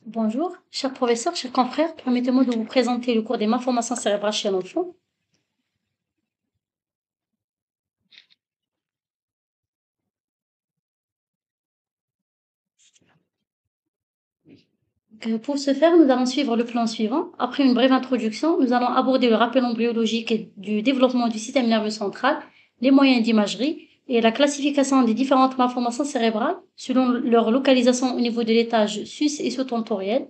Bonjour, cher professeur, chers confrères, permettez-moi de vous présenter le cours des malformations cérébrales chez l'enfant. Pour ce faire, nous allons suivre le plan suivant. Après une brève introduction, nous allons aborder le rappel embryologique et du développement du système nerveux central, les moyens d'imagerie et la classification des différentes malformations cérébrales selon leur localisation au niveau de l'étage sus- et sous-tentoriel.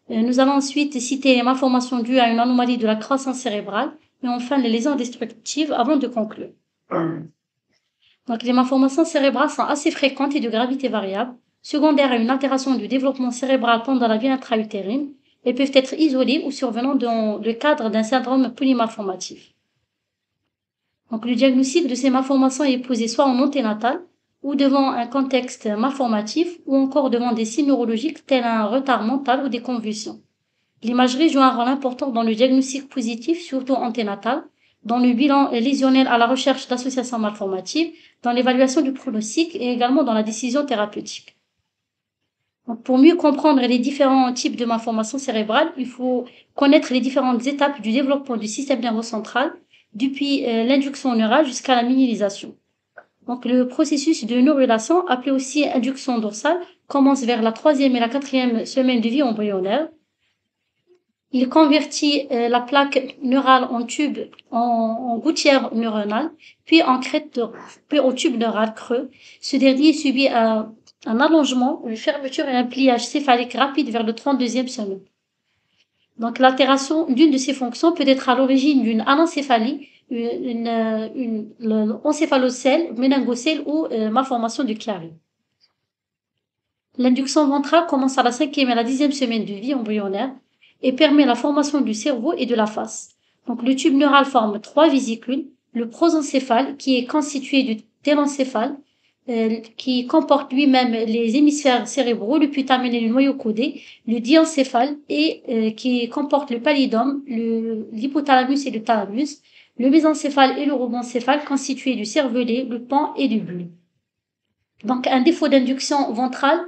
Nous allons ensuite citer les malformations dues à une anomalie de la croissance cérébrale et enfin les lésions destructives avant de conclure. Donc, les malformations cérébrales sont assez fréquentes et de gravité variable, secondaires à une altération du développement cérébral pendant la vie intra-utérine et peuvent être isolées ou survenant dans le cadre d'un syndrome polymalformatif. Donc, le diagnostic de ces malformations est posé soit en anténatal ou devant un contexte malformatif ou encore devant des signes neurologiques tels un retard mental ou des convulsions. L'imagerie joue un rôle important dans le diagnostic positif, surtout anténatal, dans le bilan lésionnel à la recherche d'associations malformatives, dans l'évaluation du pronostic et également dans la décision thérapeutique. Donc, pour mieux comprendre les différents types de malformations cérébrales, il faut connaître les différentes étapes du développement du système nerveux central, depuis l'induction neurale jusqu'à la myélisation. Donc, le processus de neurulation, appelé aussi induction dorsale, commence vers la troisième et la quatrième semaine de vie embryonnaire. Il convertit la plaque neurale en tube, en gouttière neuronale, puis en crête, puis au tube neural creux. Ce dernier subit un allongement, une fermeture et un pliage céphalique rapide vers le 32e semaine. Donc, l'altération d'une de ces fonctions peut être à l'origine d'une anencéphalie, encéphalocèle, méningocèle ou malformation du clari. L'induction ventrale commence à la 5e et la 10e semaine de vie embryonnaire et permet la formation du cerveau et de la face. Donc, le tube neural forme 3 vésicules, le prosencéphale qui est constitué du télencéphale, qui comporte lui-même les hémisphères cérébraux, le putamen et le noyau caudé, le diencéphale et qui comporte le pallidum, l'hypothalamus et le thalamus, le mésencéphale et le rhodoncéphale constitués du cervelet, le pan et du bulbe. Donc, un défaut d'induction ventrale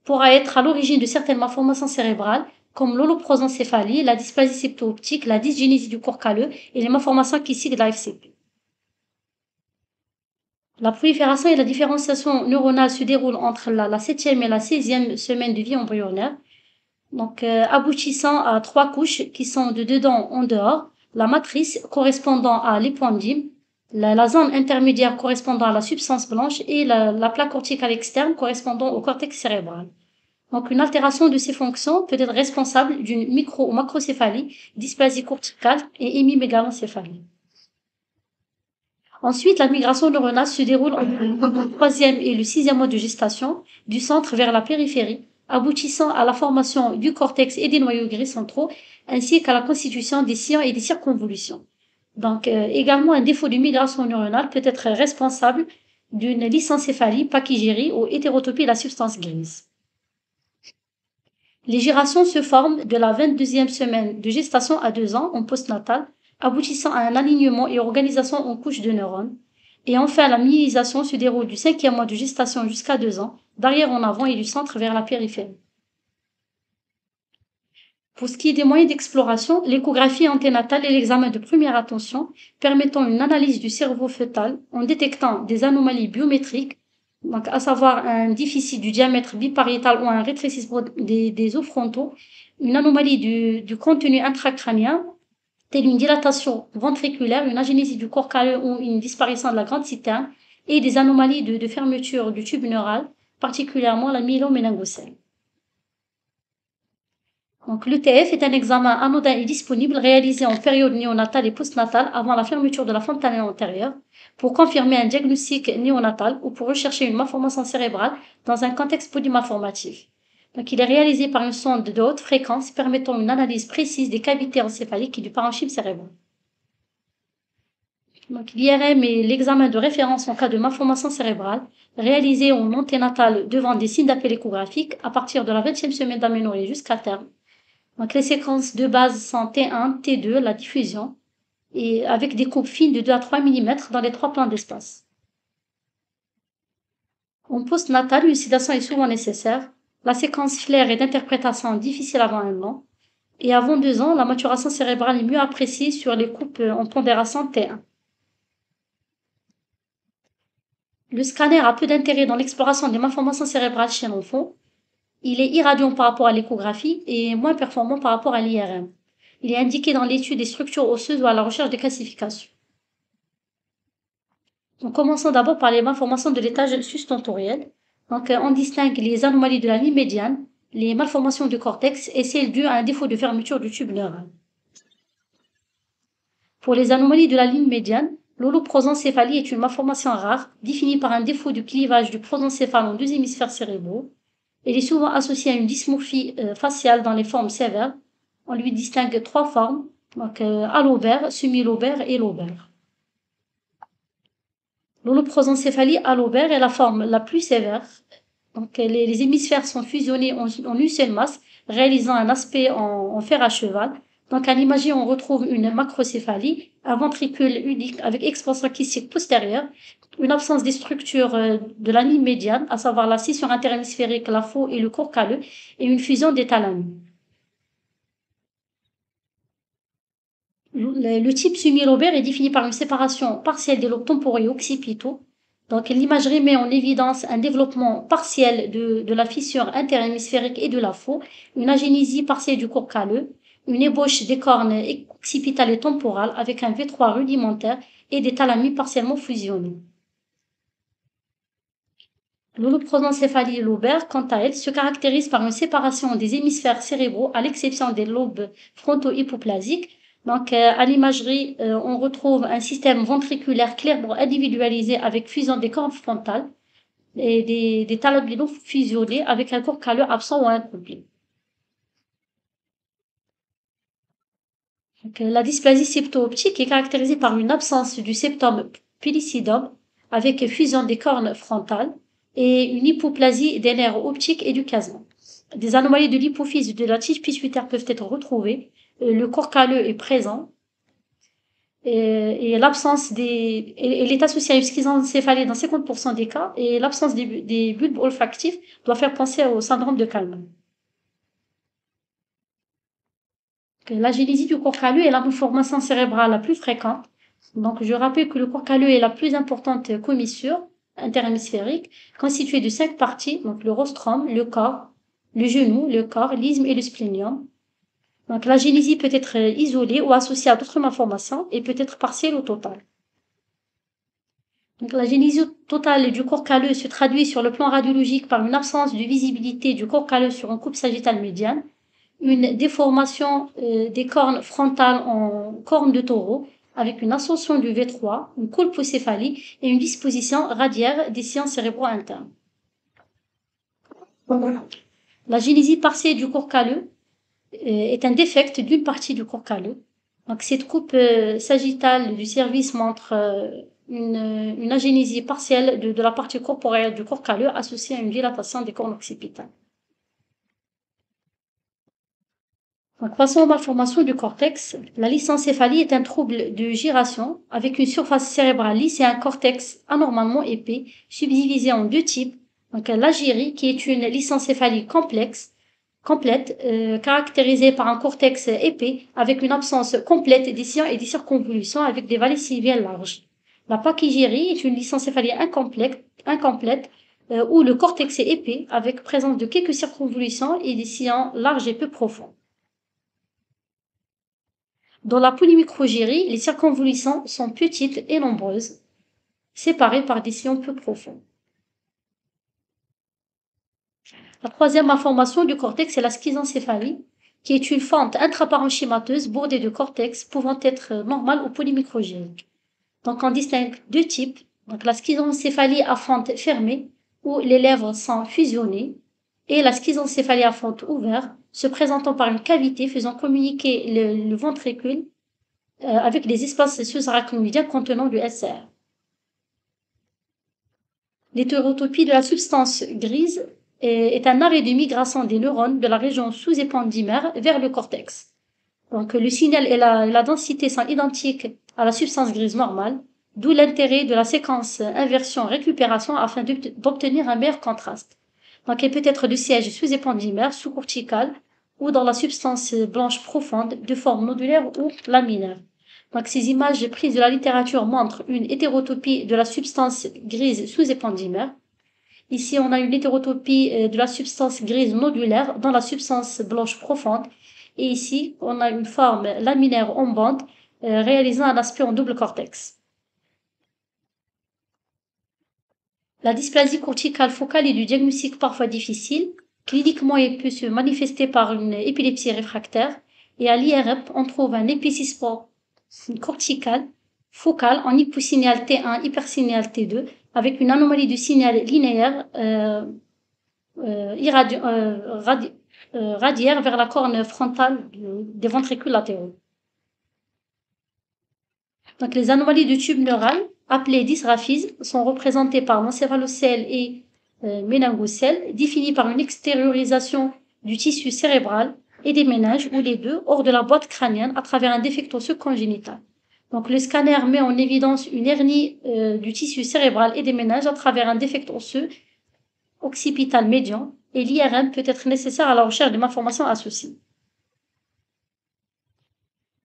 pourra être à l'origine de certaines malformations cérébrales, comme l'holoprosencéphalie, la dysplasie septo-optique, la dysgénésie du corps calleux et les malformations kystiques de la FCP. La prolifération et la différenciation neuronale se déroulent entre la 7e et la 16e semaine de vie embryonnaire, donc aboutissant à 3 couches qui sont de dedans en dehors, la matrice correspondant à l'épendyme, la zone intermédiaire correspondant à la substance blanche et la plaque corticale externe correspondant au cortex cérébral. Donc, une altération de ces fonctions peut être responsable d'une micro- ou macrocéphalie, dysplasie corticale et hémiméganencéphalie. Ensuite, la migration neuronale se déroule entre le 3e et le 6e mois de gestation, du centre vers la périphérie, aboutissant à la formation du cortex et des noyaux gris centraux, ainsi qu'à la constitution des sillons et des circonvolutions. Donc, également, un défaut de migration neuronale peut être responsable d'une lysencéphalie, pachygyrie ou hétérotopie de la substance grise. Les gyrations se forment de la 22e semaine de gestation à 2 ans en postnatal, aboutissant à un alignement et organisation en couches de neurones. Et enfin, la myélisation se déroule du 5e mois de gestation jusqu'à 2 ans, d'arrière en avant et du centre vers la périphérie. Pour ce qui est des moyens d'exploration, l'échographie anténatale est l'examen de première attention permettant une analyse du cerveau fœtal en détectant des anomalies biométriques, donc à savoir un déficit du diamètre bipariétal ou un rétrécissement des os frontaux, une anomalie du contenu intracrânien, telle une dilatation ventriculaire, une agénésie du corps calleux ou une disparition de la grande citerne, et des anomalies de fermeture du tube neural, particulièrement la myéloméningocèle. Donc, l'ETF est un examen anodin et disponible réalisé en période néonatale et postnatale avant la fermeture de la fontanelle antérieure pour confirmer un diagnostic néonatal ou pour rechercher une malformation cérébrale dans un contexte polymalformatif. Donc, il est réalisé par une sonde de haute fréquence permettant une analyse précise des cavités encéphaliques et du parenchyme cérébral. Donc, l'IRM est l'examen de référence en cas de malformation cérébrale réalisé en anténatal devant des signes d'appel échographique à partir de la 20e semaine d'aménorrhée jusqu'à terme. Donc, les séquences de base sont T1, T2, la diffusion, et avec des coupes fines de 2 à 3 mm dans les 3 plans d'espace. En postnatal, une sédation est souvent nécessaire. La séquence flair est d'interprétation difficile avant 1 an. Et avant 2 ans, la maturation cérébrale est mieux appréciée sur les coupes en pondération T1. Le scanner a peu d'intérêt dans l'exploration des malformations cérébrales chez l'enfant. Il est irradiant par rapport à l'échographie et moins performant par rapport à l'IRM. Il est indiqué dans l'étude des structures osseuses ou à la recherche de classification. Donc, commençons d'abord par les malformations de l'étage sustentoriel. Donc, on distingue les anomalies de la ligne médiane, les malformations du cortex et celles dues à un défaut de fermeture du tube neural. Pour les anomalies de la ligne médiane, l'holoprosencéphalie est une malformation rare, définie par un défaut de clivage du prosencéphale en 2 hémisphères cérébraux. Elle est souvent associée à une dysmorphie faciale dans les formes sévères. On lui distingue 3 formes, donc allobaire, semi-lobaire et lobaire. L'holoprosencéphalie allobaire est la forme la plus sévère. Donc, les hémisphères sont fusionnés en une seule masse, réalisant un aspect en fer à cheval. Donc, à l'imagerie, on retrouve une macrocéphalie, un ventricule unique avec expansion kystique postérieure, une absence des structures de la ligne médiane, à savoir la scission interhémisphérique, la faux et le corps calleux, et une fusion des thalamus. Le type semi-lobaire est défini par une séparation partielle des lobes temporaux et occipitaux. Donc, l'imagerie met en évidence un développement partiel de la fissure interhémisphérique et de la faux, une agénésie partielle du corps calleux, une ébauche des cornes occipitales et temporales avec un V3 rudimentaire et des thalamus partiellement fusionnés. L'holoprosencéphalie lobaire, quant à elle, se caractérise par une séparation des hémisphères cérébraux à l'exception des lobes fronto-hypoplasiques. Donc, à l'imagerie, on retrouve un système ventriculaire clairement individualisé avec fusion des cornes frontales et des thalamus non fusionnés avec un corps calleux absent ou incomplet. Donc, la dysplasie septo-optique est caractérisée par une absence du septum pellucidum avec fusion des cornes frontales et une hypoplasie des nerfs optiques et du chiasma. Des anomalies de l'hypophyse de la tige pituitaire peuvent être retrouvées. Le corps calleux est présent et l'absence elle est associée à une schizoencéphalie dans 50% des cas et l'absence des bulbes olfactifs doit faire penser au syndrome de Kalman. L'agénésie du corps calleux est la malformation cérébrale la plus fréquente. Donc, je rappelle que le corps calleux est la plus importante commissure interhémisphérique, constituée de 5 parties, donc le rostrum, le corps, le genou, le corps, l'isthme et le splénium. Donc, l'agénésie peut être isolée ou associée à d'autres malformations et peut être partielle ou totale. Donc, l'agénésie totale du corps calleux se traduit sur le plan radiologique par une absence de visibilité du corps calleux sur une coupe sagittale médiane, une déformation des cornes frontales en cornes de taureau avec une ascension du V3, une colpocéphalie et une disposition radiaire des sillons cérébraux internes. La génésie partielle du corps calleux est un défect d'une partie du corps calleux. Donc, cette coupe sagittale du cervice montre une agénésie partielle de la partie corporelle du corps calleux associée à une dilatation des cornes occipitales. Donc, passons aux malformations du cortex. La lysencéphalie est un trouble de giration avec une surface cérébrale lisse et un cortex anormalement épais, subdivisé en 2 types. Donc, l'agyrie, qui est une lysencéphalie complète, caractérisée par un cortex épais avec une absence complète des sillons et des circonvolutions avec des vallées sylviennes larges. La pachygyrie est une lysencéphalie incomplète où le cortex est épais avec présence de quelques circonvolutions et des sillons larges et peu profonds. Dans la polymicrogérie, les circonvolutions sont petites et nombreuses, séparées par des sillons peu profonds. La troisième malformation du cortex est la schizoencéphalie, qui est une fente intraparenchymateuse bordée de cortex pouvant être normale ou polymicrogérique. Donc, on distingue 2 types. Donc, la schizoencéphalie à fente fermée, où les lèvres sont fusionnées, et la schizoencéphalie à fente ouverte, se présentant par une cavité faisant communiquer le ventricule avec des espaces sous-arachnoïdiens contenant du SR. L'hétérotopie de la substance grise est un arrêt de migration des neurones de la région sous-épendymère vers le cortex. Donc, le signal et la densité sont identiques à la substance grise normale, d'où l'intérêt de la séquence inversion-récupération afin d'obtenir un meilleur contraste. Donc, elle peut être de siège sous-épendymaire, sous-cortical ou dans la substance blanche profonde de forme nodulaire ou laminaire. Donc, ces images prises de la littérature montrent une hétérotopie de la substance grise sous-épendymaire. Ici, on a une hétérotopie de la substance grise nodulaire dans la substance blanche profonde. Et ici, on a une forme laminaire en bande réalisant un aspect en double cortex. La dysplasie corticale focale est du diagnostic parfois difficile. Cliniquement, elle peut se manifester par une épilepsie réfractaire. Et à l'IRM, on trouve un épaississement cortical focal en hyposignal T1, hypersignal T2, avec une anomalie du signal linéaire radiaire vers la corne frontale des ventricules latéraux. Donc, les anomalies du tube neural, appelées dysgraphismes, sont représentées par l'encéphalocèle et méningocèle, définies par une extériorisation du tissu cérébral et des méninges, ou les deux, hors de la boîte crânienne à travers un défect osseux congénital. Donc, le scanner met en évidence une hernie du tissu cérébral et des méninges à travers un défect osseux occipital médian, et l'IRM peut être nécessaire à la recherche de malformations associées.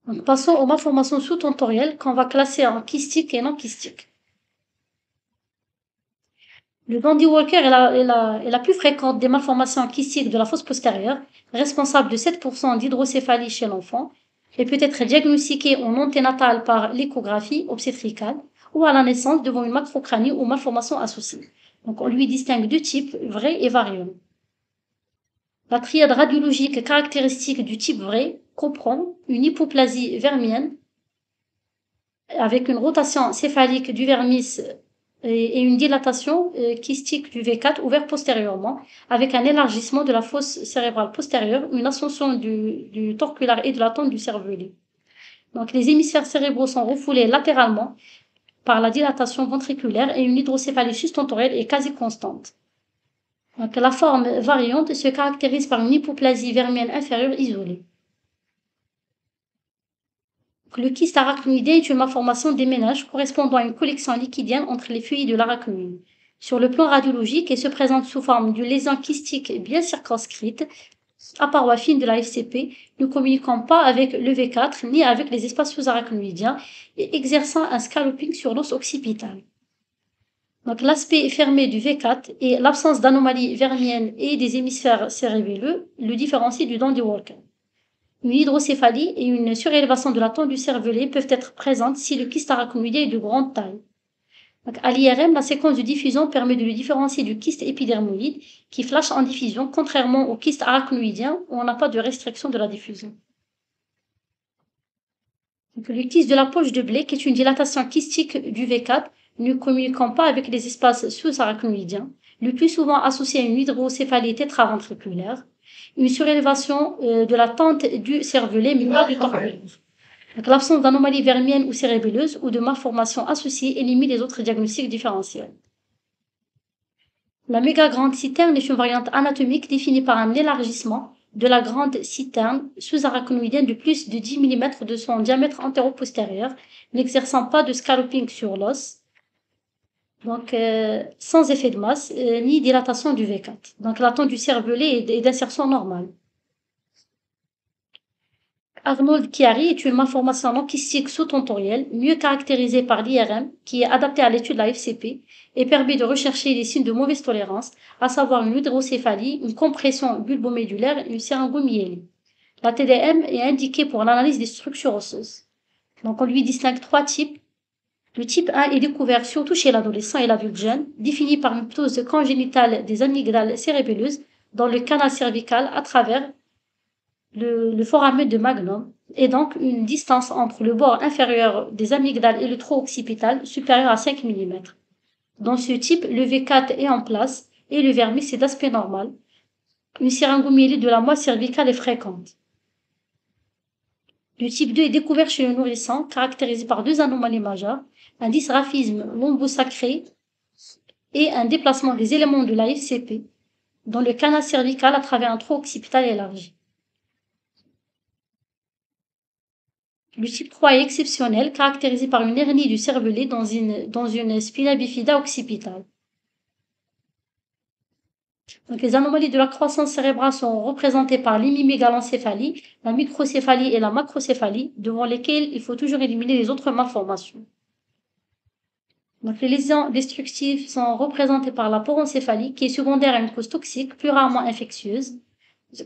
Donc, passons aux malformations sous-tentorielles qu'on va classer en kystiques et non kystiques. Le Dandy Walker est la plus fréquente des malformations kystiques de la fosse postérieure, responsable de 7% d'hydrocéphalie chez l'enfant, et peut être diagnostiquée en anténatal par l'échographie obstétricale ou à la naissance devant une macrocranie ou malformation associée. Donc, on lui distingue deux types, vrai et variant. La triade radiologique caractéristique du type vrai comprend une hypoplasie vermienne avec une rotation céphalique du vermis et une dilatation kystique du V4 ouvert postérieurement, avec un élargissement de la fosse cérébrale postérieure, une ascension du torculaire et de la tente du cervelet. Donc, les hémisphères cérébraux sont refoulés latéralement par la dilatation ventriculaire et une hydrocéphalie sustentorielle est quasi constante. Donc, la forme variante se caractérise par une hypoplasie vermienne inférieure isolée. Le kyste arachnoïdé est une malformation des méninges correspondant à une collection liquidienne entre les feuilles de l'arachnoïde. Sur le plan radiologique, elle se présente sous forme d'une lésion kystique bien circonscrite à parois fines de la FCP, ne communiquant pas avec le V4 ni avec les espaces sous-arachnoïdiens et exerçant un scalloping sur l'os occipital. Donc, l'aspect fermé du V4 et l'absence d'anomalies vermiennes et des hémisphères cérébelleux le différencient du Dandy Walker. Une hydrocéphalie et une surélévation de la tente du cervelet peuvent être présentes si le kyste arachnoïdien est de grande taille. Donc, à l'IRM, la séquence de diffusion permet de le différencier du kyste épidermoïde qui flash en diffusion, contrairement au kyste arachnoïdien où on n'a pas de restriction de la diffusion. Donc, le kyste de la poche de Blake est une dilatation kystique du V4 ne communiquant pas avec les espaces sous-arachnoïdiens, le plus souvent associé à une hydrocéphalie tétraventriculaire, une surélévation de la tente du cervelet mais pas du torculaire. L'absence d'anomalies vermiennes ou cérébelleuses ou de malformations associées élimine les autres diagnostics différentiels. La méga-grande citerne est une variante anatomique définie par un élargissement de la grande citerne sous-arachnoïdienne de plus de 10 mm de son diamètre antéro-postérieur, n'exerçant pas de scalloping sur l'os, donc sans effet de masse ni dilatation du V4. Donc la tente du cervelet est d'insertion normale. Arnold-Chiari est une malformation non kystique sous-tentorielle, mieux caractérisée par l'IRM, qui est adaptée à l'étude de la FCP et permet de rechercher les signes de mauvaise tolérance, à savoir une hydrocéphalie, une compression bulbomédulaire et une syringomyélie. La TDM est indiquée pour l'analyse des structures osseuses. Donc on lui distingue trois types. Le type 1 est découvert surtout chez l'adolescent et l'adulte jeune, défini par une ptose congénitale des amygdales cérébelleuses dans le canal cervical à travers le foramen de Magnum, et donc une distance entre le bord inférieur des amygdales et le tronc occipital supérieure à 5 mm. Dans ce type, le V4 est en place et le vermis est d'aspect normal. Une syringomyélie de la moelle cervicale est fréquente. Le type 2 est découvert chez le nourrisson, caractérisé par deux anomalies majeures, un dysgraphisme lombosacré et un déplacement des éléments de la FCP dans le canal cervical à travers un tronc occipital élargi. Le type 3 est exceptionnel, caractérisé par une hernie du cervelet dans une spina bifida occipitale. Donc, les anomalies de la croissance cérébrale sont représentées par l'hémimégalencephalie, la microcéphalie et la macrocéphalie, devant lesquelles il faut toujours éliminer les autres malformations. Donc, les lésions destructives sont représentées par la porencéphalie, qui est secondaire à une cause toxique, plus rarement infectieuse,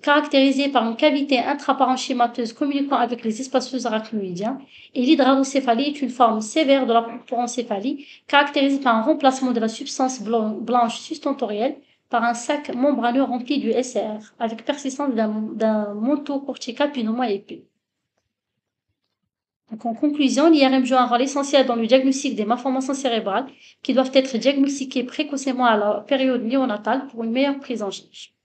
caractérisée par une cavité intraparenchymateuse communiquant avec les espaces arachnoïdiens. Et l'hydralocéphalie est une forme sévère de la porencéphalie, caractérisée par un remplacement de la substance blanche sustentorielle par un sac membraneux rempli du SR, avec persistance d'un manteau cortical plus ou moins épais. Donc, en conclusion, l'IRM joue un rôle essentiel dans le diagnostic des malformations cérébrales qui doivent être diagnostiquées précocement à la période néonatale pour une meilleure prise en charge.